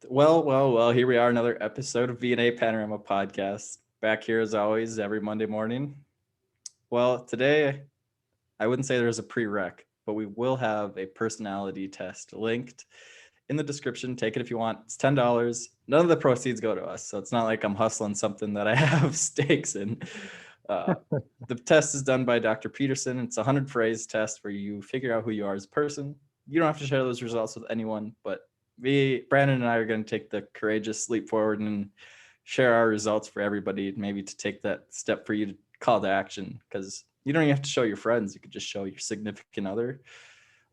Well, here we are, another episode of V&A Panorama podcast. Back here as always every Monday morning. Well, today I wouldn't say there's a prereq, but we will have a personality test linked in the description. Take it if you want. It's $10. None of the proceeds go to us, so it's not like I'm hustling something that I have stakes in. The test is done by Dr. Peterson. It's a 100-phrase test where you figure out who you are as a person. You don't have to share those results with anyone, but Brandon and I are going to take the courageous leap forward and share our results for everybody, maybe to take that step for you to call to action, because you don't even have to show your friends. You could just show your significant other,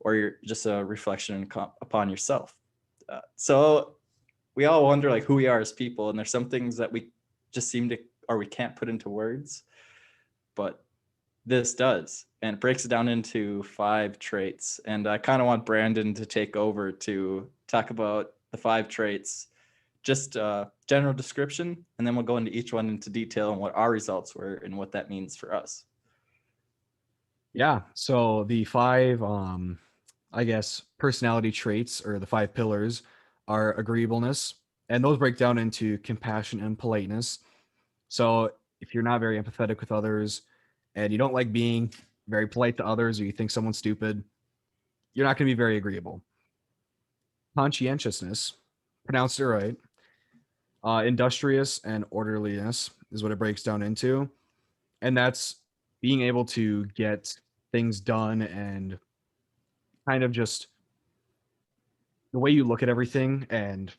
or you're just a reflection upon yourself. So we all wonder like who we are as people, and there's some things that we just seem to, or we can't put into words, but this does, and it breaks it down into 5 traits. And I kind of want Brandon to take over to talk about the 5 traits, just general description, and then we'll go into each one into detail and what our results were and what that means for us. Yeah. So the 5, personality traits, or the 5 pillars, are agreeableness, and those break down into compassion and politeness. So if you're not very empathetic with others and you don't like being very polite to others, or you think someone's stupid, you're not going to be very agreeable. Conscientiousness, pronounced it right. Industrious and orderliness is what it breaks down into. And that's being able to get things done, and kind of just the way you look at everything, and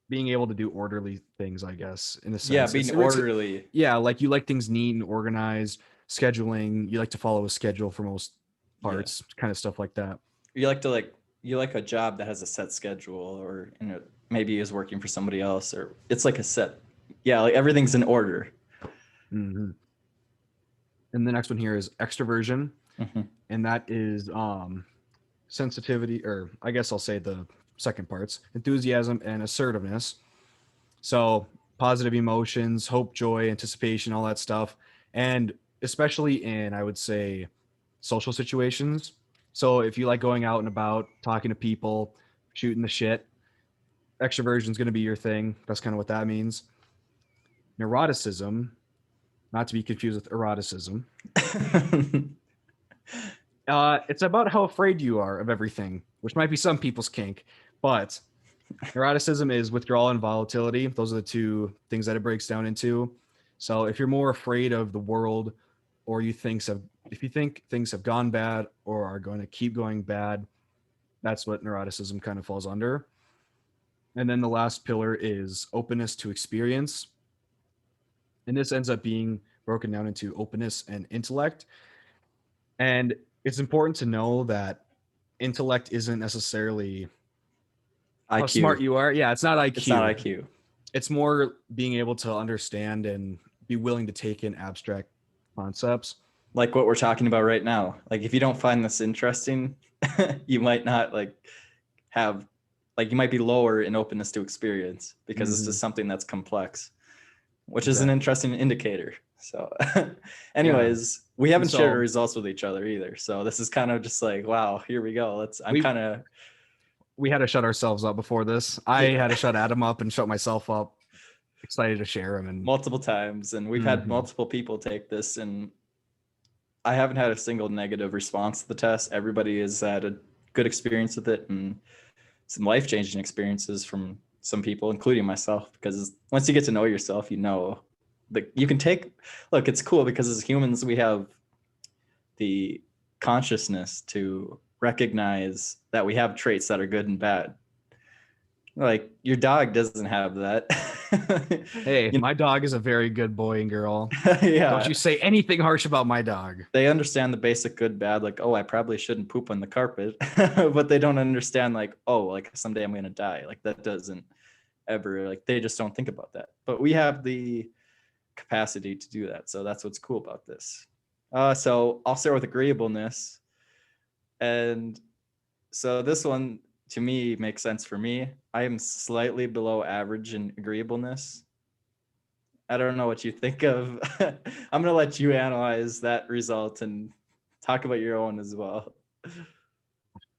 being able to do orderly things, I guess, in a sense. Yeah, being orderly. Yeah, like you like things neat and organized, scheduling. You like to follow a schedule for most parts, kind of stuff like that. You like a job that has a set schedule, or maybe is working for somebody else, or it's like a set. Yeah, like everything's in order. Mm-hmm. And the next one here is extroversion, and that is sensitivity, or I guess I'll say the second parts: enthusiasm and assertiveness. So positive emotions, hope, joy, anticipation, all that stuff. And especially in, I would say, social situations. So if you like going out and about, talking to people, shooting the shit, extroversion is going to be your thing. That's kind of what that means. Neuroticism, not to be confused with eroticism. It's about how afraid you are of everything, which might be some people's kink, but neuroticism is withdrawal and volatility. Those are the 2 things that it breaks down into. So if you're more afraid of the world, or if you think things have gone bad or are going to keep going bad, that's what neuroticism kind of falls under. And then the last pillar is openness to experience. And this ends up being broken down into openness and intellect. And it's important to know that intellect isn't necessarily IQ. How smart you are. Yeah, it's not IQ. It's not IQ. It's more being able to understand and be willing to take in abstract concepts. Like what we're talking about right now. Like if you don't find this interesting, you might not you might be lower in openness to experience, because this is something that's complex, which is an interesting indicator. So anyways, we haven't shared our results with each other either. So this is kind of just like, wow, here we go. We had to shut ourselves up before this. I had to shut Adam up and shut myself up. Excited to share them, and multiple times. And we've had multiple people take this, and I haven't had a single negative response to the test. Everybody has had a good experience with it, and some life-changing experiences from some people, including myself, because once you get to know yourself, you know that you can look, it's cool because as humans, we have the consciousness to recognize that we have traits that are good and bad. Like your dog doesn't have that. Hey, my dog is a very good boy and girl. Yeah. Don't you say anything harsh about my dog. They understand the basic good, bad, like, oh, I probably shouldn't poop on the carpet, but they don't understand like, oh, like someday I'm going to die. Like that doesn't ever, like, they just don't think about that. But we have the capacity to do that. So that's what's cool about this. So I'll start with agreeableness. And so this one, to me, makes sense for me. I am slightly below average in agreeableness. I don't know what you think of. I'm going to let you analyze that result and talk about your own as well.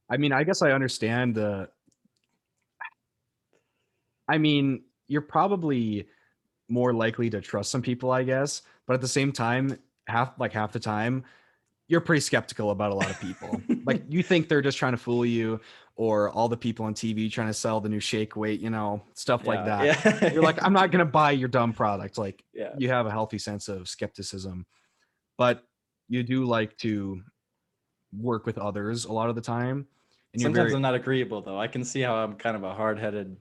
I mean, I guess I understand I mean, you're probably more likely to trust some people, I guess, but at the same time, half the time, you're pretty skeptical about a lot of people. Like you think they're just trying to fool you, or all the people on TV trying to sell the new shake weight, stuff like Yeah, that. You're yeah. like, I'm not gonna buy your dumb product. Like Yeah. you have a healthy sense of skepticism, but you do like to work with others a lot of the time, and you're Sometimes very I'm not agreeable though. I can see how I'm kind of a hard-headed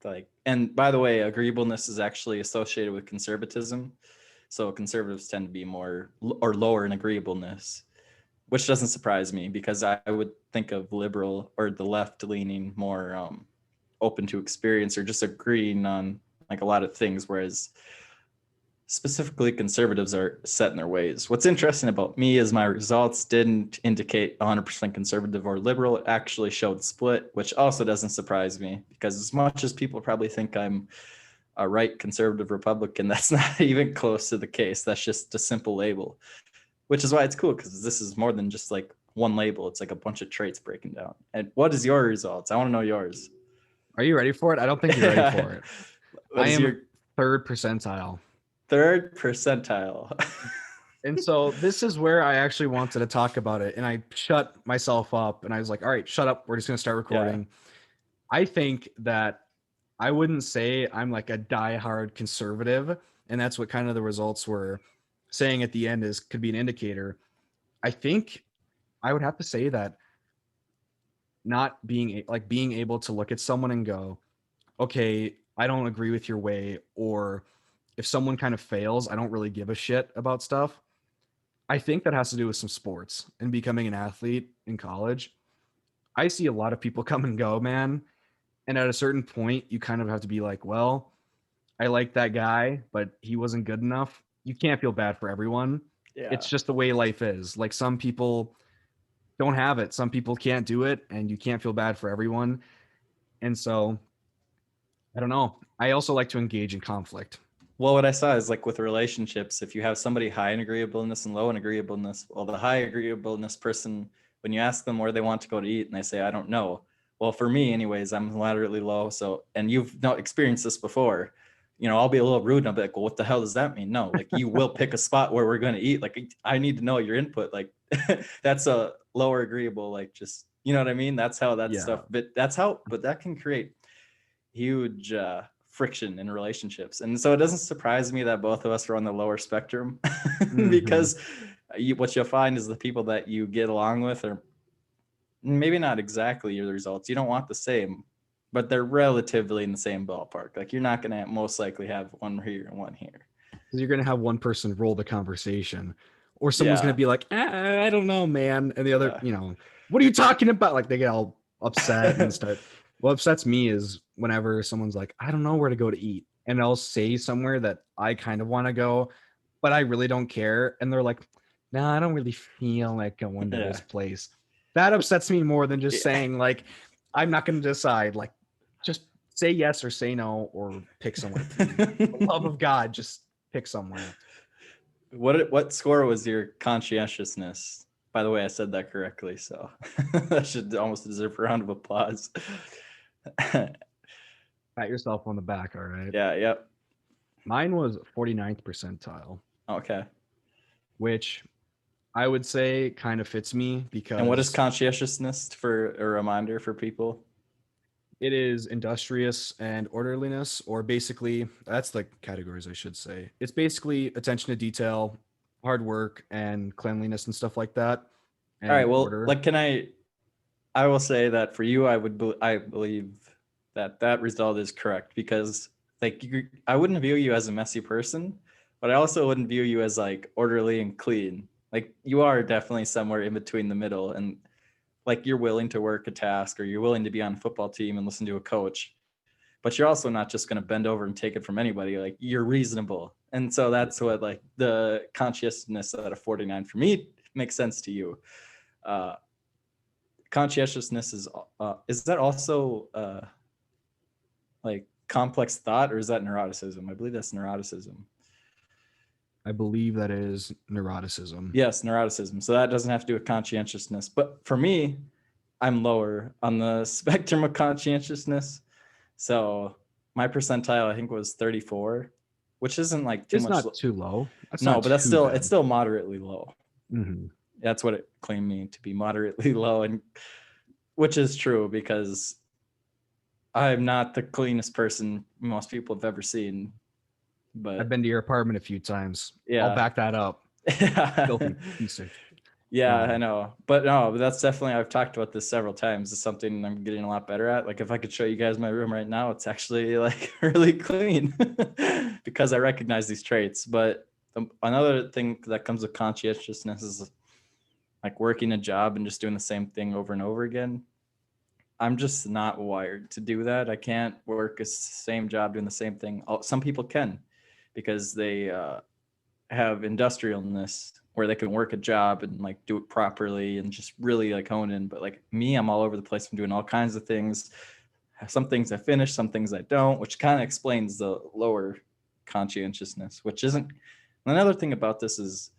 like, and by the way, agreeableness is actually associated with conservatism. So conservatives tend to be more or lower in agreeableness, which doesn't surprise me because I would think of liberal or the left leaning more open to experience or just agreeing on like a lot of things, whereas specifically conservatives are set in their ways. What's interesting about me is my results didn't indicate 100% conservative or liberal. It actually showed split, which also doesn't surprise me because as much as people probably think I'm a right conservative Republican, that's not even close to the case. That's just a simple label, which is why it's cool because this is more than just like one label. It's like a bunch of traits breaking down. And what is your results? I want to know yours. Are you ready for it? I don't think you're ready for it. What I is am your third percentile. third percentile? And so this is where I actually wanted to talk about it. And I shut myself up and I was like, all right, shut up. We're just going to start Yeah. recording. I think that I wouldn't say I'm like a diehard conservative. And that's what kind of the results were saying at the end is could be an indicator. I think I would have to say that not being like being able to look at someone and go, okay, I don't agree with your way. Or if someone kind of fails, I don't really give a shit about stuff. I think that has to do with some sports and becoming an athlete in college. I see a lot of people come and go, man. And at a certain point, you kind of have to be like, well, I like that guy, but he wasn't good enough. You can't feel bad for everyone. It's Yeah. just the way life is. Like some people don't have it, some people can't do it, and you can't feel bad for everyone. And so I don't know. I also like to engage in conflict. Well, what I saw is like with relationships, if you have somebody high in agreeableness and low in agreeableness, well, the high agreeableness person, when you ask them where they want to go to eat and they say, I don't know. Well, for me, anyways, I'm laterally low. So, and you've not experienced this before, I'll be a little rude and I'll be like, well, what the hell does that mean? No, like you will pick a spot where we're going to eat. Like, I need to know your input. Like, that's a lower agreeable, like, just, you know what I mean? That's how that Yeah. stuff, but that can create huge friction in relationships. And so it doesn't surprise me that both of us are on the lower spectrum because what you'll find is the people that you get along with are maybe not exactly your results. You don't want the same, but they're relatively in the same ballpark. Like you're not going to most likely have one here and one here. Because you're going to have one person roll the conversation, or someone's going Yeah. to be like, I don't know, man. And the other, Yeah. what are you talking about? Like they get all upset and start. What upsets me is whenever someone's like, I don't know where to go to eat. And I'll say somewhere that I kind of want to go, but I really don't care. And they're like, no, I don't really feel like going to Yeah. this place. That upsets me more than just Yeah. saying, like, I'm not going to decide. Like, just say yes or say no or pick somewhere. For the love of God, just pick somewhere. What score was your conscientiousness? By the way, I said that correctly, so that should almost deserve a round of applause. Pat yourself on the back, all right? Yeah, yep. Mine was 49th percentile, Okay. which I would say kind of fits me And what is because conscientiousness for a reminder for people? it is industrious and orderliness, or basically, that's the categories I should say. It's basically attention to detail, hard work, and cleanliness and stuff like that. All right, And well, order. like I will say that for you I believe that result is correct because like I wouldn't view you as a messy person, but I also wouldn't view you as like orderly and clean. Like you are definitely somewhere in between the middle, and like you're willing to work a task or you're willing to be on a football team and listen to a coach, but you're also not just going to bend over and take it from anybody. Like you're reasonable. And so that's what like the conscientiousness out of 49 for me makes sense to you. Uh, Conscientiousness is that also like complex thought, or is that neuroticism? I believe that's neuroticism. I believe that is neuroticism. Yes, neuroticism. So that doesn't have to do with conscientiousness. But for me, I'm lower on the spectrum of conscientiousness. So my percentile I think was 34, which isn't like too It's much. not too low. That's No, not but that's too still bad. it's still moderately low. Mm-hmm. That's what it claimed me to be, moderately low, and which is true because I'm not the cleanest person most people have ever seen. I've But been to your apartment a few times. I'll yeah. back that up. Filthy piece of Yeah, I wow. know. But no, but that's definitely, I've talked about this several times. It's something I'm getting a lot better at. Like if I could show you guys my room right now, it's actually like really clean because I recognize these traits. But another thing that comes with conscientiousness is like working a job and just doing the same thing over and over again. I'm just not wired to do that. I can't work a same job doing the same thing. Some people can because they have industrialness where they can work a job and like do it properly and just really like hone in. But like me, I'm all over the place. I'm doing all kinds of things. Some things I finish, some things I don't, which kind of explains the lower conscientiousness, which isn't. Another thing about this is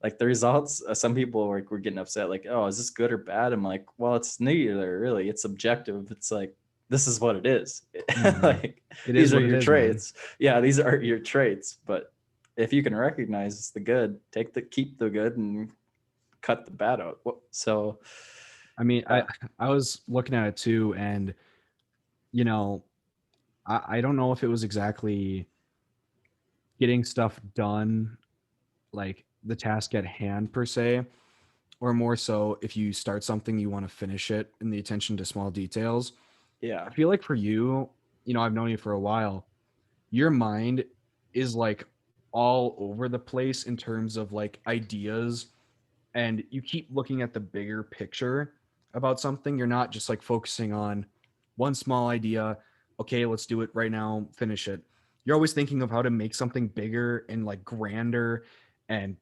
like the results. Some people were getting upset, like, "Oh, is this good or bad?" I'm like, "Well, it's neither really. It's subjective. It's like this is what it is. Mm-hmm. Like It is these are what it your is, man. traits. Yeah, these are your traits. But if you can recognize the good, keep the good and cut the bad out. So, I mean, yeah, I was looking at it too, and you know, I don't know if it was exactly getting stuff done, like the task at hand per se, or more so if you start something, you want to finish it and the attention to small details. I yeah, feel like for you, I've known you for a while, your mind is like all over the place in terms of like ideas, and you keep looking at the bigger picture about something. You're not just like focusing on one small idea. Okay, let's do it right now, finish it. You're always thinking of how to make something bigger and like grander and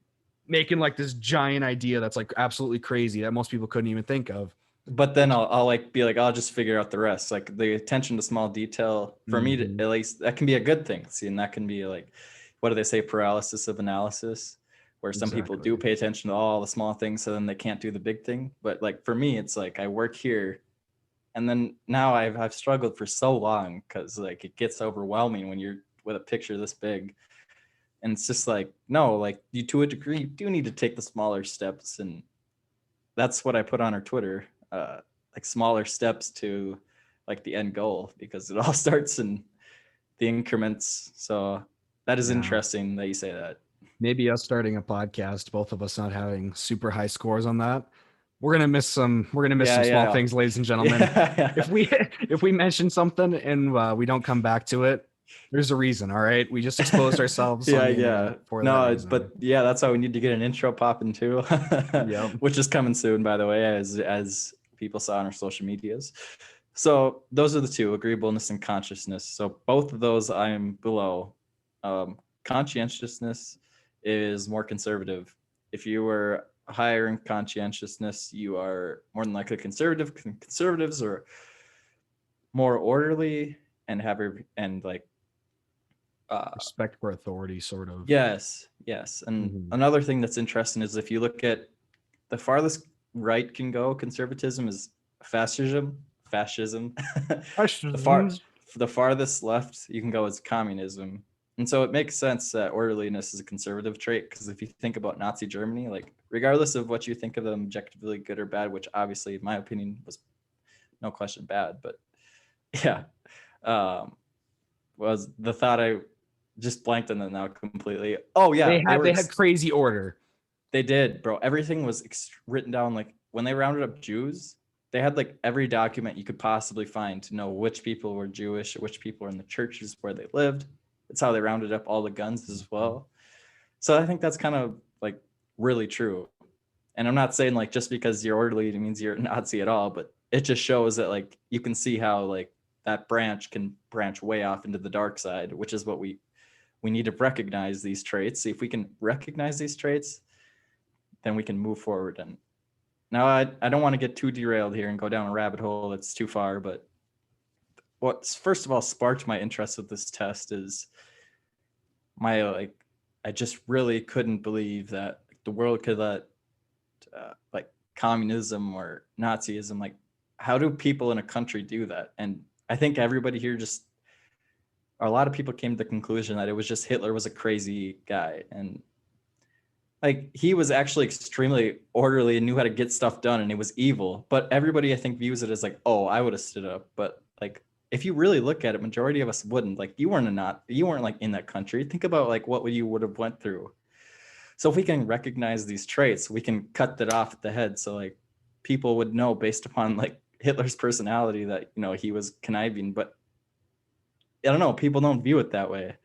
making like this giant idea that's like absolutely crazy that most people couldn't even think of. but then I'll like be like, I'll just figure out the rest. Like the attention to small detail for me, Mm-hmm. at least, that can be a good thing. See, and that can be like, what do they say, paralysis of analysis, where some people do Exactly. pay attention to all the small things, so then they can't do the big thing. But like for me, it's like I work here, and then now I've struggled for so long because like it gets overwhelming when you're with a picture this big, and it's just like no, like you to a degree you do need to take the smaller steps, and that's what I put on our Twitter, like smaller steps to like the end goal, because it all starts in the increments. So that is Yeah. interesting that you say that. Maybe us starting a podcast, both of us not having super high scores on that. We're gonna miss some Yeah, small yeah, things, ladies and gentlemen. yeah, If yeah. we if we mention something and we don't come back to it, there's a reason. All right, we just exposed ourselves on Yeah, the internet yeah. for that No, reason. but yeah, that's why we need to get an intro popping too, Yep. which is coming soon, by the way, as people saw on our social medias. So those are the two: agreeableness and consciousness. So both of those I am below. Conscientiousness is more conservative. If you were higher in conscientiousness, you are more than likely conservative. Conservatives are more orderly and and like uh, Respect for authority, sort of. yes, yes. And Mhm. another thing that's interesting is if you look at the farthest right can go, conservatism is fascism. Fascism. the far Questions. the farthest left you can go is communism. And so it makes sense that orderliness is a conservative trait, because if you think about Nazi Germany, like regardless of what you think of them objectively good or bad, which obviously in my opinion was no question bad, but yeah, um, was the thought I just blanked on that now completely. Oh yeah, They had they had crazy order. they did, bro. Everything was written down. Like when they rounded up Jews, they had like every document you could possibly find to know which people were Jewish, which people were in the churches where they lived. That's how they rounded up all the guns as Mhm. well. So I think that's kind of like really true. And I'm not saying like just because you're orderly it means you're a Nazi at all, but it just shows that like you can see how like that branch can branch way off into the dark side, which is what we need to recognize these traits. See if we can recognize these traits, then we can move forward. And now I don't want to get too derailed here and go down a rabbit hole that's too far, but what's first of all sparked my interest with this test is my like I just really couldn't believe that the world could let like communism or Nazism, like how do people in a country do that? And I think everybody here just a lot of people came to the conclusion that it was just Hitler was a crazy guy, and like he was actually extremely orderly and knew how to get stuff done, and it was evil. But everybody I think views it as like, oh, I would have stood up. But like if you really look at it, majority of us wouldn't. Like you weren't like in that country. Think about like what you would have went through. So if we can recognize these traits, we can cut that off at the head. So like people would know based upon like Hitler's personality that, you know, he was conniving. But I don't know, people don't view it that way.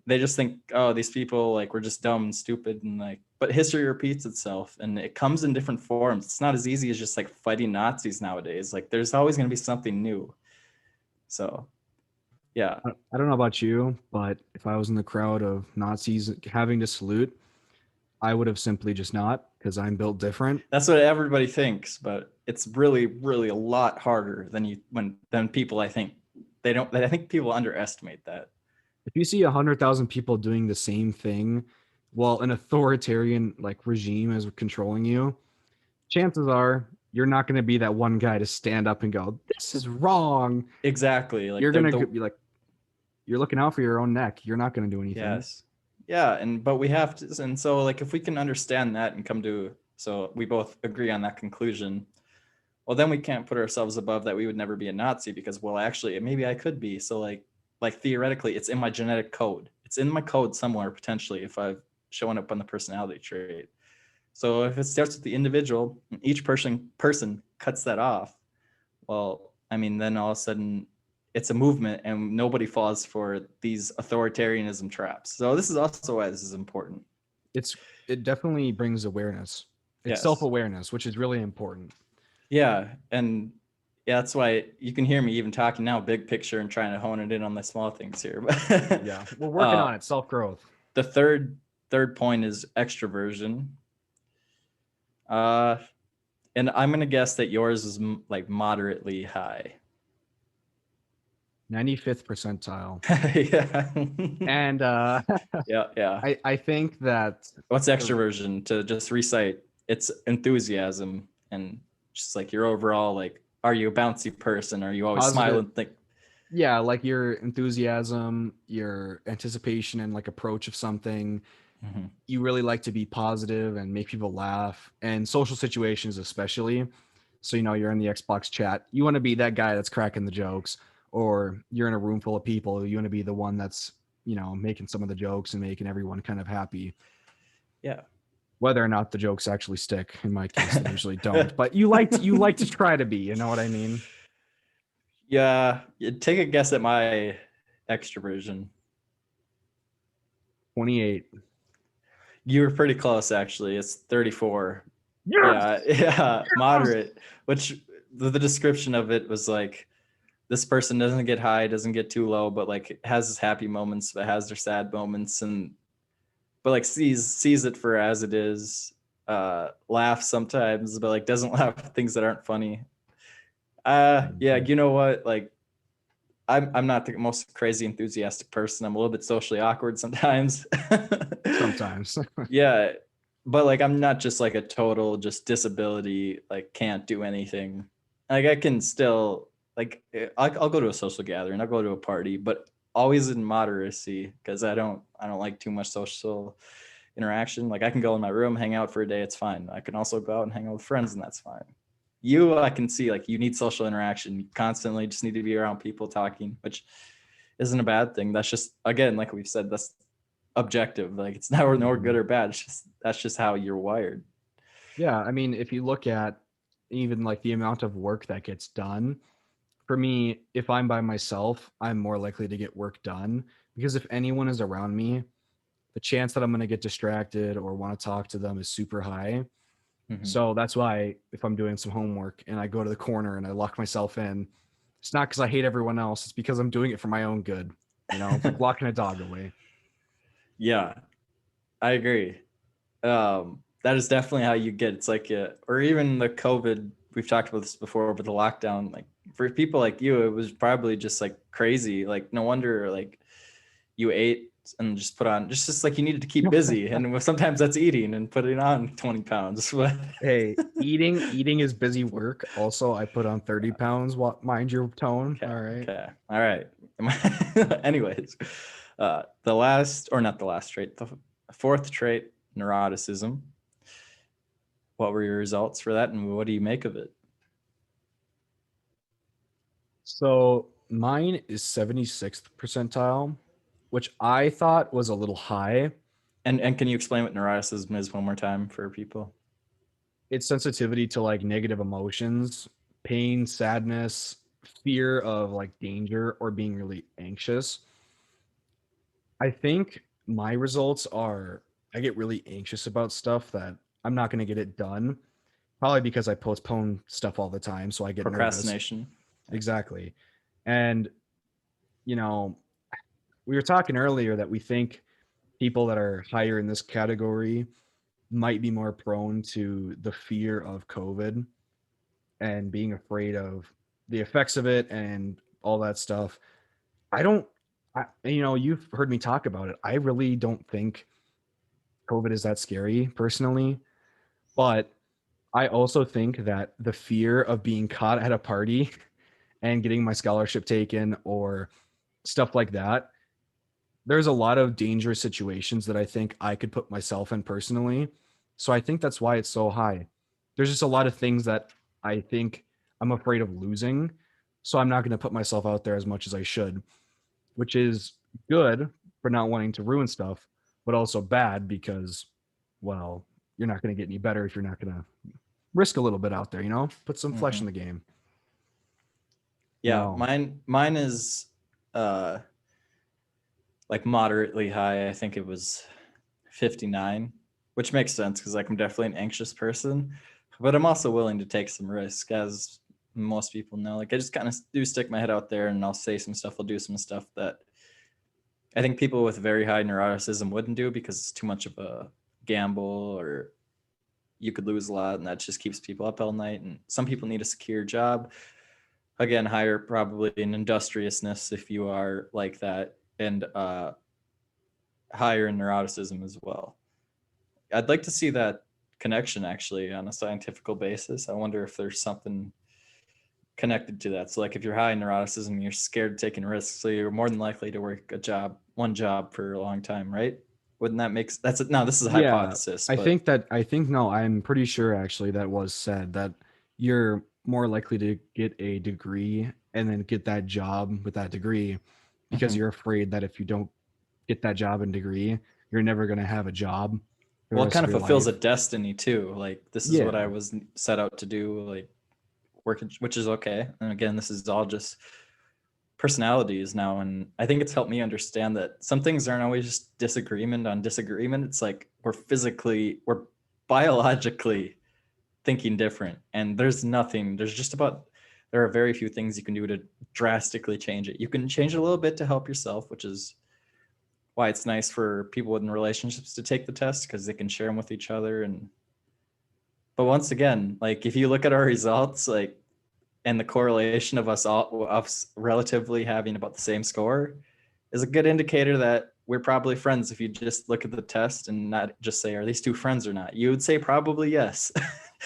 They just think, oh, these people like were just dumb and stupid, and like, but history repeats itself and it comes in different forms. It's not as easy as just like fighting Nazis nowadays. Like there's always going to be something new. So yeah, I don't know about you, but if I was in the crowd of Nazis having to salute, I would have simply just not, because I'm built different. that's what everybody thinks, but it's really, really a lot harder than people, I think. I think people underestimate that. If you see 100,000 people doing the same thing while an authoritarian like regime is controlling you, chances are you're not going to be that one guy to stand up and go, this is wrong. Exactly. Like You're going to be like, you're looking out for your own neck. You're not going to do anything. yes. Yeah. But we have to, and so like if we can understand that and come to, so we both agree on that conclusion, well, then we can't put ourselves above that we would never be a Nazi because, well, actually, maybe I could be. So like theoretically, it's in my genetic code. It's in my code somewhere potentially if I've shown up on the personality trait. So if it starts with the individual, and each person cuts that off, well, I mean, then all of a sudden it's a movement and nobody falls for these authoritarianism traps. So this is also why this is important. It definitely brings awareness. It's Yes. self-awareness, which is really important. Yeah. And yeah, that's why you can hear me even talking now, big picture, and trying to hone it in on the small things here. Yeah, we're working on it, self-growth. The third point is extroversion. And I'm gonna guess that yours is like moderately high. 95th percentile. Yeah. And yeah. I think that What's extroversion? To just recite, it's enthusiasm and just like your overall, like, are you a bouncy person? Are you always Positive. smiling? Think, yeah, like your enthusiasm, your anticipation and like approach of something. mhm. You really like to be positive and make people laugh, and social situations especially. So, you know, you're in the Xbox chat, you want to be that guy that's cracking the jokes, or you're in a room full of people, you want to be the one that's, you know, making some of the jokes and making everyone kind of happy. Yeah. Whether or not the jokes actually stick, in my case, they usually don't. But you like to try to be, you know what I mean? Yeah. Take a guess at my extroversion. 28. You were pretty close, actually. It's 34. Yes! Yeah, moderate. Which the description of it was like, this person doesn't get high, doesn't get too low, but like has his happy moments, but has their sad moments, and but like sees it for as it is. Laughs sometimes, but like doesn't laugh at things that aren't funny. Yeah, you know what? Like I'm not the most crazy enthusiastic person. I'm a little bit socially awkward sometimes. Sometimes. Yeah, but like I'm not just like a total just disability, like can't do anything. Like I can still like I'll go to a social gathering, I'll go to a party, but always in moderacy because I don't like too much social interaction. Like I can go in my room, hang out for a day, it's fine. I can also go out and hang out with friends, and that's fine. I can see like you need social interaction. You constantly just need to be around people talking, which isn't a bad thing. That's just, again, like we've said, that's objective. Like it's never nor good or bad. That's just how you're wired. Yeah, I mean, if you look at even like the amount of work that gets done, for me, if I'm by myself, I'm more likely to get work done, because if anyone is around me, the chance that I'm going to get distracted or want to talk to them is super high. Mhm. So that's why if I'm doing some homework and I go to the corner and I lock myself in, it's not because I hate everyone else. It's because I'm doing it for my own good. You know, it's like locking a dog away. Yeah, I agree. That is definitely how you get. It's like, or even the COVID. We've talked about this before, but the lockdown, like for people like you, it was probably just like crazy. Like no wonder, like you ate and just put on just like you needed to keep busy, and sometimes that's eating and putting on 20 pounds. Hey, eating is busy work. Also, I put on 30 pounds. What, mind your tone. Okay, All right. okay, all right. Anyways, the last, or not the last trait, the fourth trait, neuroticism. What were your results for that, and what do you make of it? So mine is 76th percentile, which I thought was a little high. And can you explain what neuroticism is one more time for people? It's sensitivity to like negative emotions, pain, sadness, fear of like danger, or being really anxious. I think my results are I get really anxious about stuff that I'm not going to get it done, probably because I postpone stuff all the time. So I get nervous. Procrastination. Exactly. And, you know, we were talking earlier that we think people that are higher in this category might be more prone to the fear of COVID and being afraid of the effects of it and all that stuff. I don't, you've heard me talk about it. I really don't think COVID is that scary personally, but I also think that the fear of being caught at a party and getting my scholarship taken or stuff like that, there's a lot of dangerous situations that I think I could put myself in personally. So I think that's why it's so high. There's just a lot of things that I think I'm afraid of losing. So I'm not going to put myself out there as much as I should, which is good for not wanting to ruin stuff, but also bad because, well, you're not going to get any better if you're not going to risk a little bit out there, put some flesh in the game. Yeah, No. mine is like moderately high. I think it was 59, which makes sense because like I'm definitely an anxious person, but I'm also willing to take some risk, as most people know. Like I just kind of do stick my head out there, and I'll say some stuff, I'll do some stuff that I think people with very high neuroticism wouldn't do because it's too much of a gamble, or you could lose a lot, and that just keeps people up all night. And some people need a secure job. Again, higher probably in industriousness if you are like that, and higher in neuroticism as well. I'd like to see that connection actually on a scientific basis. I wonder if there's something connected to that. So like if you're high in neuroticism, you're scared taking risks, so you're more than likely to work one job for a long time, right? Wouldn't that make that's it? No, this is a Yeah, hypothesis, I but think that I think no, I'm pretty sure actually that was said that you're more likely to get a degree and then get that job with that degree because mhm. you're afraid that if you don't get that job and degree, you're never going to have a job for the Well, it rest kind of of your fulfills a life. destiny too. Like this is what I Yeah. was set out to do, like working, which is okay. And again, this is all just personalities now, and I think it's helped me understand that some things aren't always just disagreement on disagreement. It's like we're biologically thinking different, and there are very few things you can do to drastically change it. You can change it a little bit to help yourself, which is why it's nice for people in relationships to take the test, because they can share them with each other. And but once again, like if you look at our results, like, and the correlation of us relatively having about the same score is a good indicator that we're probably friends. If you just look at the test and not just say, are these two friends or not? You would say probably yes.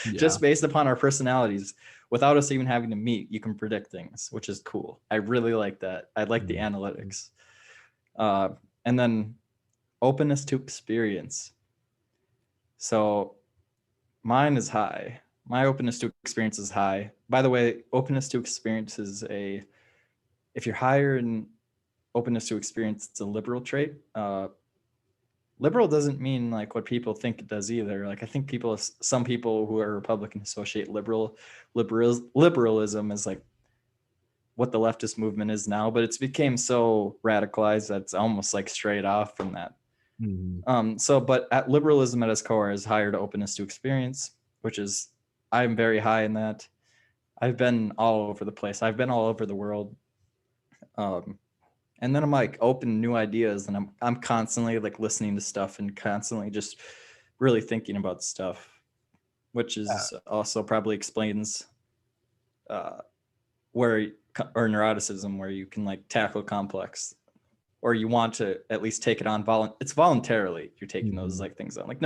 Yeah. Just based upon our personalities, without us even having to meet, you can predict things, which is cool. I really like that. I like the analytics. Uh, and then openness to experience. So mine is high. My openness to experience is high. By the way, openness to experience is if you're higher in openness to experience, it's a liberal trait. Liberal doesn't mean like what people think it does either. Like I think some people who are Republican associate liberalism as like what the leftist movement is now, but it's became so radicalized that it's almost like straight off from that. Mhm. But at liberalism at its core is higher to openness to experience, which is I'm very high in that. I've been all over the place. I've been all over the world. Um, and then I'm like open to new ideas, and I'm constantly like listening to stuff and constantly just really thinking about stuff, which is also probably explains uh, where or neuroticism, where you can like tackle complex, or you want to at least take it on it's voluntarily you're taking those Mhm. like things on. Like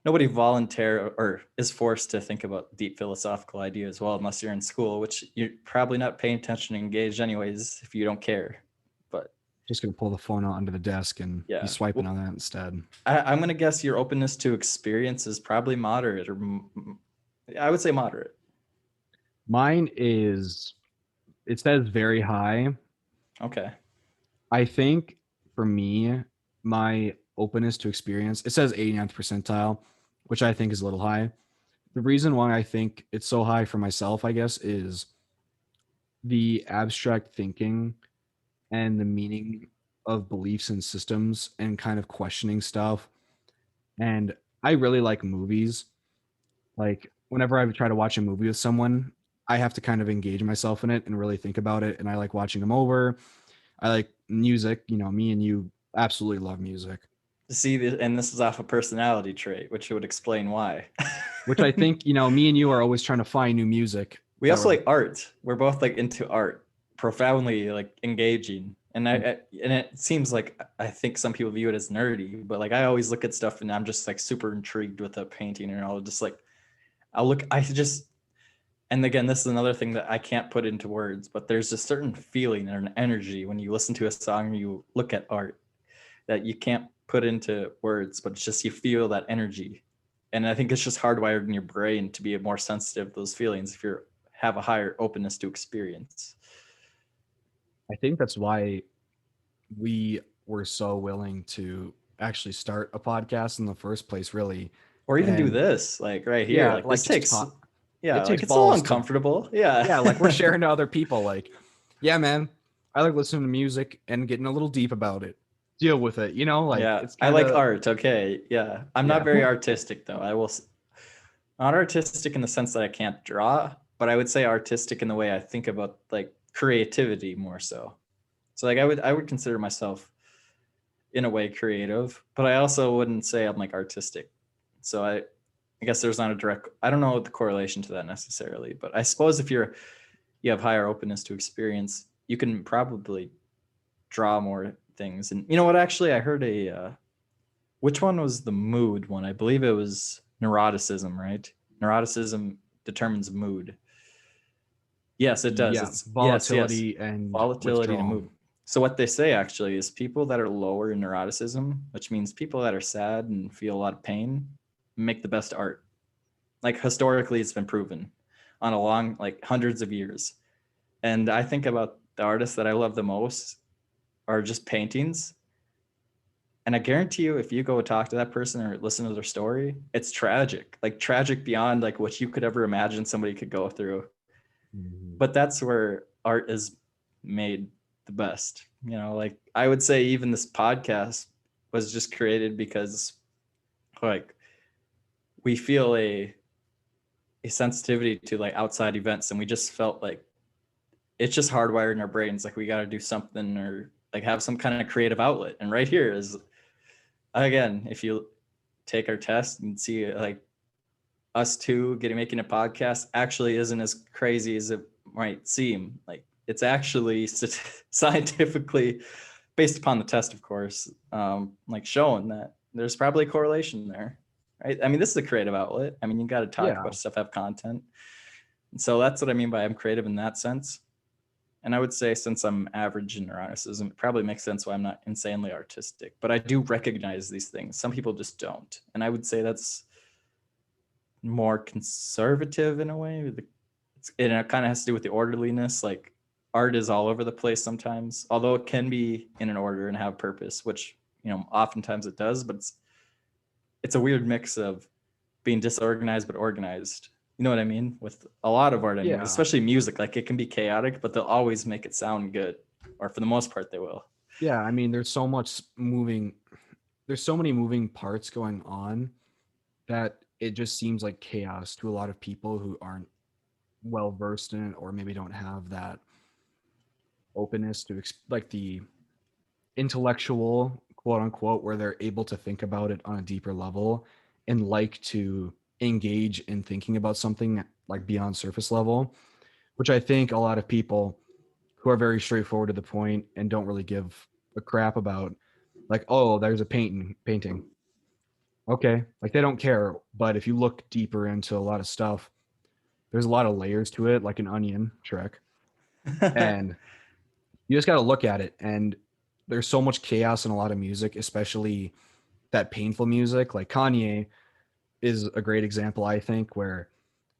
nobody volunteer or is forced to think about deep philosophical ideas well, unless you're in school, which you're probably not paying attention and engaged anyways if you don't care. But Just gonna pull the phone out under the desk and be yeah, swiping well, on that instead. I'm gonna guess your openness to experience is probably moderate, or I would say moderate. Mine is, it says very high. Okay. I think for me, my openness to experience, it says 89th percentile, which I think is a little high. The reason why I think it's so high for myself, I guess, is the abstract thinking and the meaning of beliefs and systems and kind of questioning stuff. And I really like movies. Like whenever I try to watch a movie with someone, I have to kind of engage myself in it and really think about it. And I like watching them over. I like music. You know, me and you absolutely love music, See, and this is off a personality trait, which would explain why. which I think, you know, me and you are always trying to find new music. We also like art. We're both like into art, profoundly like engaging. And and it seems like I think some people view it as nerdy, but like I always look at stuff and I'm just like super intrigued with a painting, and I'll just like I'll look. I just, and again, this is another thing that I can't put into words, but there's a certain feeling or an energy when you listen to a song or you look at art that you can't put into words, but it's just you feel that energy. And I think it's just hardwired in your brain to be more sensitive to those feelings if you have a higher openness to experience. I think that's why we were so willing to actually start a podcast in the first place, really. Or even do And this, like right here. yeah, Like like this just takes, talk. yeah, It like takes it's a little balls to, uncomfortable. Yeah. yeah, like we're sharing to other people. Like, yeah, man, I like listening to music and getting a little deep about it. Deal with it, you know, like Yeah, it's I kind like of, art. Okay, yeah, I'm not yeah, very artistic though. Not artistic in the sense that I can't draw, but I would say artistic in the way I think about like creativity more so. So like I would consider myself in a way creative, but I also wouldn't say I'm like artistic. So I guess there's not a direct, I don't know the correlation to that necessarily, but I suppose if you have higher openness to experience, you can probably draw more things. And you know what, actually I heard which one was the mood one? I believe it was neuroticism, right? Neuroticism determines mood. Yes, it does. yeah, It's yes. volatility and Volatility to withdrawal. mood. So what they say actually is people that are lower in neuroticism, which means people that are sad and feel a lot of pain, make the best art. Like historically it's been proven on a long, like hundreds of years. And I think about the artists that I love the most are just paintings. And I guarantee you, if you go talk to that person or listen to their story, it's tragic, like tragic beyond like what you could ever imagine somebody could go through. Mhm. But that's where art is made the best. You know, like I would say even this podcast was just created because like we feel a sensitivity to like outside events, and we just felt like it's just hardwired in our brains, like we got to do something or like have some kind of creative outlet. And right here is, again, if you take our test and see like us two getting making a podcast actually isn't as crazy as it might seem. Like it's actually scientifically based upon the test, of course, like showing that there's probably a correlation there, right? I mean, this is a creative outlet. I mean, you got to talk Yeah, about stuff, have content. And so that's what I mean by I'm creative in that sense. And I would say since I'm average in neuroticism, it probably makes sense why I'm not insanely artistic. But I do recognize these things. Some people just don't. And I would say that's more conservative in a way. And it kind of has to do with the orderliness. Like art is all over the place sometimes, although it can be in an order and have purpose, which, you know, oftentimes it does, but it's a weird mix of being disorganized but organized. You know what I mean? With a lot of art anyways, yeah, especially music, like it can be chaotic, but they'll always make it sound good. Or for the most part they will. yeah. I mean, there's so much moving, there's so many moving parts going on that it just seems like chaos to a lot of people who aren't well versed in it or maybe don't have that openness to like the intellectual quote unquote where they're able to think about it on a deeper level and like to engage in thinking about something like beyond surface level, which I think a lot of people who are very straightforward to the point and don't really give a crap about, like, oh, there's a painting, Okay, like they don't care. But if you look deeper into a lot of stuff, there's a lot of layers to it, like an onion, Shrek. And you just got to look at it. And there's so much chaos in a lot of music, especially that painful music. Like Kanye is a great example, I think, where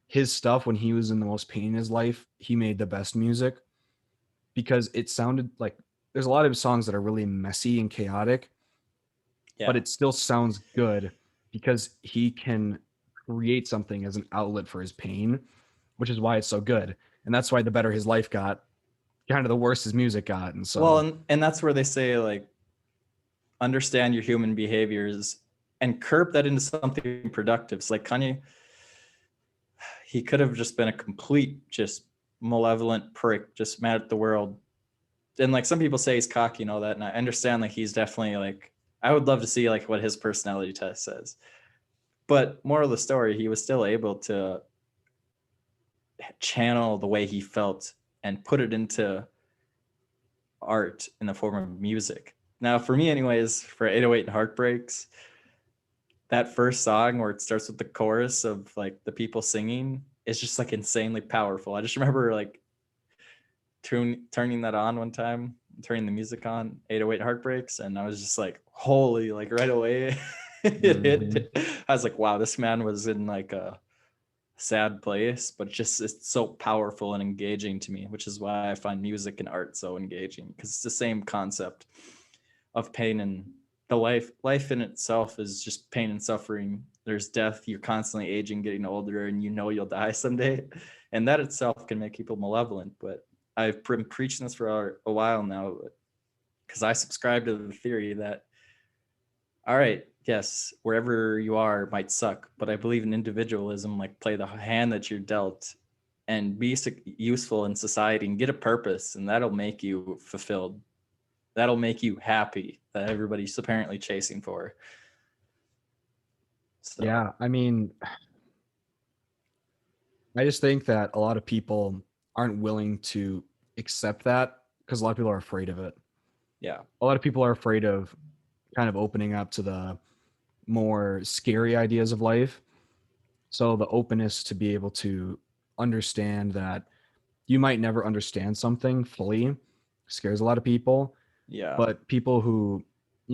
his stuff when he was in the most pain in his life, he made the best music because it sounded like there's a lot of songs that are really messy and chaotic, but Yeah. it still sounds good because he can create something as an outlet for his pain, which is why it's so good. And that's why the better his life got, kind of the worse his music got. And Well, so, and that's where they say like understand your human behaviors and curb that into something productive. So like Kanye, he could have just been a complete, just malevolent prick, just mad at the world. And like some people say he's cocky and all that, and I understand like he's definitely like I would love to see like what his personality test says. But moral of the story, he was still able to channel the way he felt and put it into art in the form of music. Now, for me, anyways, for 808 and Heartbreaks, that first song where it starts with the chorus of like the people singing is just like insanely powerful. I just remember like turning that on one time, turning the music on, 808 Heartbreaks, and I was just like, holy, like right away. it mhm. hit. I was like, wow, this man was in like a sad place, but just it's so powerful and engaging to me, which is why I find music and art so engaging because it's the same concept of pain and the life in itself is just pain and suffering. There's death, you're constantly aging, getting older, and you know you'll die someday, and that itself can make people malevolent. But I've been preaching this for a while now because I subscribe to the theory that all right, yes, wherever you are might suck, but I believe in individualism, like play the hand that you're dealt and be useful in society and get a purpose, and that'll make you fulfilled. That'll make you happy that everybody's apparently chasing for. So, Yeah. I mean, I just think that a lot of people aren't willing to accept that because a lot of people are afraid of it. yeah. A lot of people are afraid of kind of opening up to the more scary ideas of life. So the openness to be able to understand that you might never understand something fully scares a lot of people, Yeah. but people who,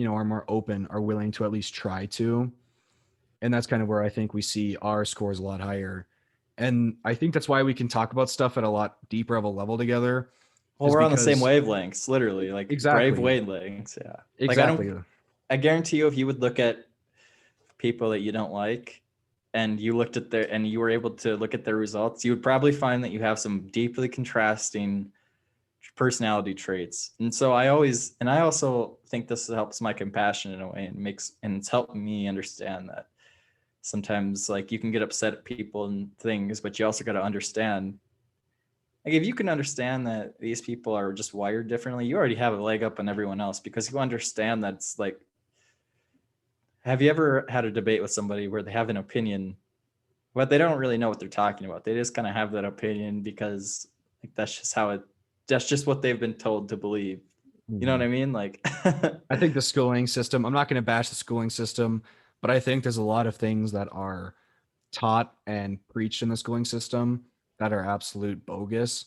are more open are willing to at least try to. And that's kind of where I think we see our scores a lot higher. And I think that's why we can talk about stuff at a lot deeper of a level together Well, is we're on the same because wavelengths, literally, like brave exactly, wavelengths. Yeah. Like exactly. I guarantee you, if you would look at people that you don't like and you looked at their and you were able to look at their results, you would probably find that you have some deeply contrasting personality traits. And so I also think this helps my compassion in a way and it's helped me understand that sometimes like you can get upset at people and things, but you also got to understand like if you can understand that these people are just wired differently, you already have a leg up on everyone else because you understand that it's like have you ever had a debate with somebody where they have an opinion but they don't really know what they're talking about? They just kind of have that opinion because like that's just what they've been told to believe. You know what Mhm. I mean? Like I think the schooling system, I'm not going to bash the schooling system, but I think there's a lot of things that are taught and preached in the schooling system that are absolute bogus.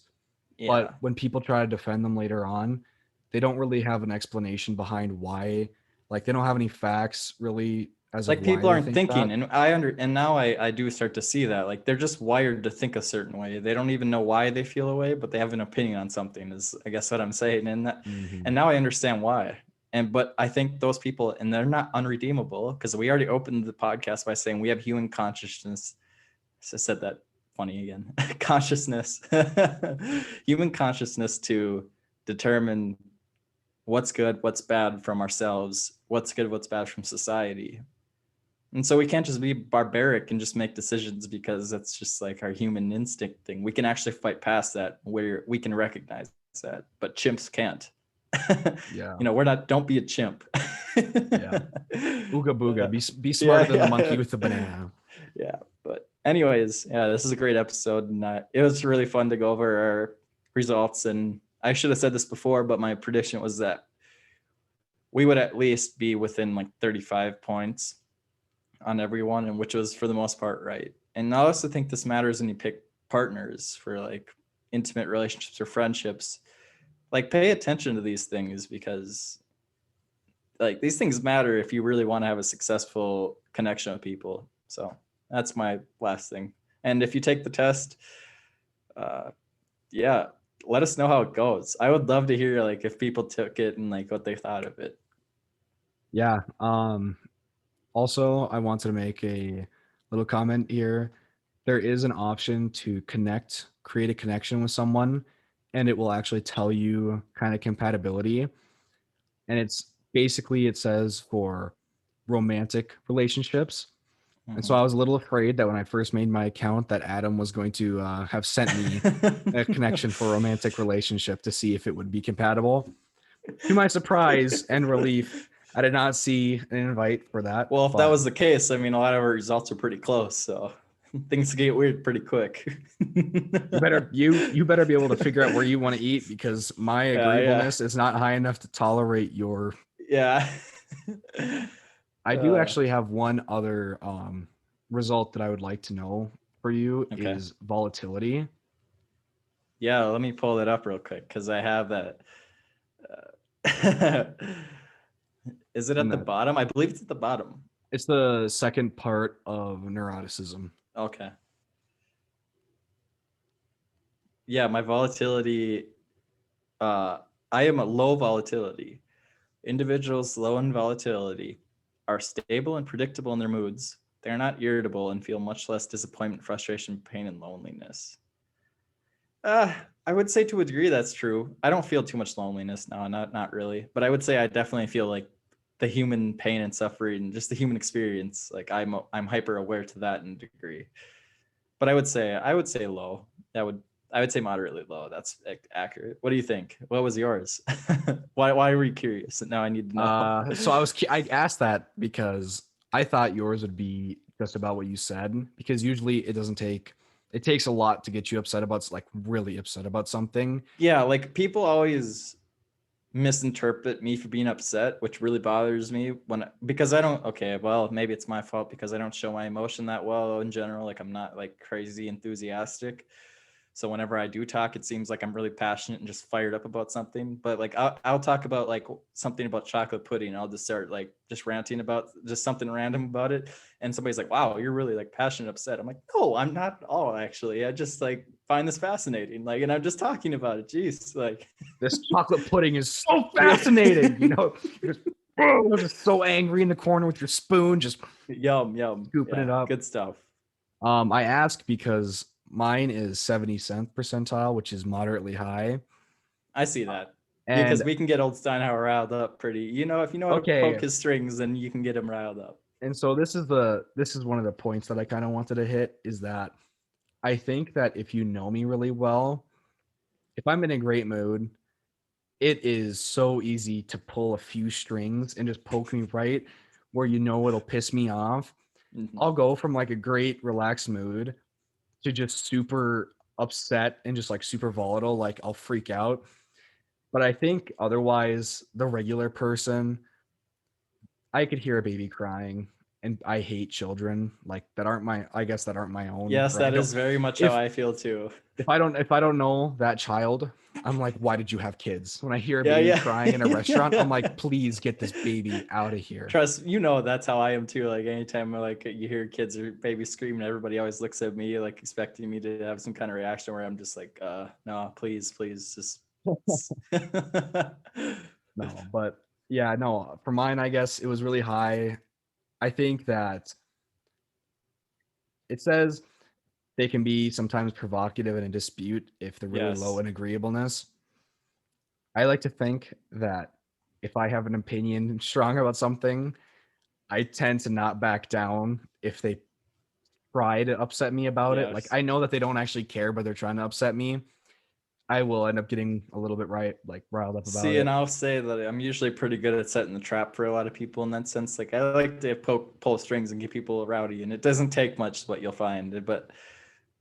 yeah. But when people try to defend them later on, they don't really have an explanation behind why. Like they don't have any facts really as of Like why people they aren't think that. thinking and now I do start to see that like they're just wired to think a certain way. They don't even know why they feel a way, but they have an opinion on something is I guess what I'm saying. And Mhm. now I understand why. And but I think those people and they're not unredeemable because we already opened the podcast by saying we have human consciousness. I said that funny again. Consciousness. Human consciousness to determine what's good, what's bad from ourselves, what's good, what's bad from society. And so we can't just be barbaric and just make decisions because that's just like our human instinct thing. We can actually fight past that where we can recognize that, but chimps can't. Yeah. We're not, don't be a chimp. Yeah. Ooga booga. Be smarter Yeah, than the monkey yeah, with the banana. yeah. But, anyways, yeah, this is a great episode. And it was really fun to go over our results. And I should have said this before, but my prediction was that we would at least be within like 35 points on everyone, and which was for the most part right. And I also think this matters when you pick partners for like intimate relationships or friendships. Like pay attention to these things because like these things matter if you really want to have a successful connection with people. So that's my last thing. And if you take the test, uh, yeah, let us know how it goes. I would love to hear like if people took it and like what they thought of it. Yeah. Also, I wanted to make a little comment here. There is an option to create a connection with someone, and it will actually tell you kind of compatibility. And it's basically, it says for romantic relationships. And so I was a little afraid that when I first made my account, that Adam was going to have sent me a connection for a romantic relationship to see if it would be compatible. To my surprise and relief, I did not see an invite for that. Well, if that was the case, I mean, a lot of our results are pretty close, so things get weird pretty quick. you better be able to figure out where you want to eat, because my agreeableness is not high enough to tolerate your. Yeah. I do actually have one other result that I would like to know for you Okay. is volatility. Yeah, let me pull that up real quick because I have that. Is it at the bottom? I believe it's at the bottom. It's the second part of neuroticism. Okay. Yeah, my volatility. I am a low volatility. Individuals low in volatility are stable and predictable in their moods. They're not irritable and feel much less disappointment, frustration, pain, and loneliness. I would say to a degree that's true. I don't feel too much loneliness now, not really. But I would say I definitely feel like the human pain and suffering and just the human experience. Like I'm hyper aware to that in a degree. But I would say low. I would say moderately low. That's accurate. What do you think? What was yours? why were you curious? Now I need to know. So I asked that because I thought yours would be just about what you said, because usually it takes a lot to get you upset about, like really upset about something. Yeah, like people always misinterpret me for being upset, which really bothers me because I don't. Okay, well, maybe it's my fault because I don't show my emotion that well in general. Like I'm not like crazy enthusiastic. So whenever I do talk, it seems like I'm really passionate and just fired up about something. But like I'll talk about like something about chocolate pudding. I'll just start like just ranting about just something random about it. And somebody's like, wow, you're really like passionate, upset. I'm like, no, I'm not at all actually. I just like find this fascinating. Like, and I'm just talking about it. Jeez, like this chocolate pudding is so fascinating. You're just so angry in the corner with your spoon, just yum, scooping it up. Good stuff. I asked because mine is 70th percentile, which is moderately high. I see that. Because we can get old Steinhauer riled up pretty. If you know how to poke his strings, then you can get him riled up. And so this is one of the points that I kind of wanted to hit, is that I think that if you know me really well, if I'm in a great mood, it is so easy to pull a few strings and just poke me right where it'll piss me off. Mm-hmm. I'll go from like a great relaxed mood to just super upset and just like super volatile, like I'll freak out. But I think otherwise, the regular person, I could hear a baby crying, and I hate children like that aren't my own. Yes, that is very much how I feel too. If I don't know that child, I'm like, why did you have kids? When I hear a baby crying in a restaurant, I'm like, please get this baby out of here. Trust, that's how I am too. Like anytime like you hear kids or babies screaming, everybody always looks at me like expecting me to have some kind of reaction where I'm just like, no, please, just. No, but yeah, no, for mine, I guess it was really high. I think that it says they can be sometimes provocative in a dispute if they're really low in agreeableness. I like to think that if I have an opinion strong about something, I tend to not back down if they try to upset me about it. Like I know that they don't actually care, but they're trying to upset me. I will end up getting a little bit riled up about it. See, and I'll say that I'm usually pretty good at setting the trap for a lot of people in that sense. Like I like to pull strings and get people rowdy, and it doesn't take much what you'll find. But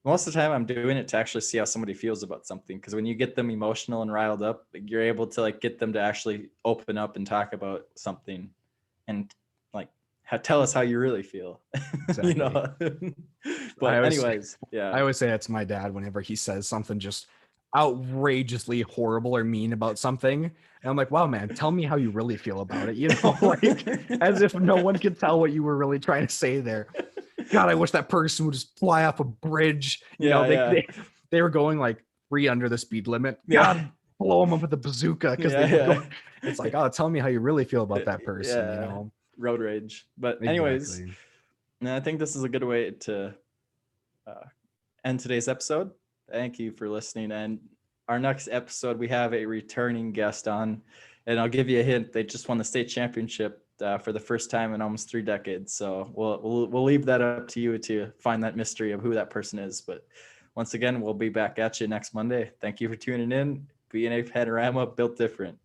most of the time I'm doing it to actually see how somebody feels about something. Because when you get them emotional and riled up, you're able to like get them to actually open up and talk about something and like tell us how you really feel. Exactly. You know. But anyways, I yeah. always say that to my dad whenever he says something just outrageously horrible or mean about something. And I'm like, wow, man, tell me how you really feel about it. You know, like as if no one could tell what you were really trying to say there. God, I wish that person would just fly off a bridge. You know, they were going like 3 under the speed limit. God, blow them up with a bazooka because they were going. It's like, oh, tell me how you really feel about that person. You know, road rage. But anyways, exactly. I think this is a good way to end today's episode. Thank you for listening. And our next episode, we have a returning guest on, and I'll give you a hint. They just won the state championship for the first time in almost 3 decades. So we'll leave that up to you to find that mystery of who that person is. But once again, we'll be back at you next Monday. Thank you for tuning in. B&A Panorama, built different.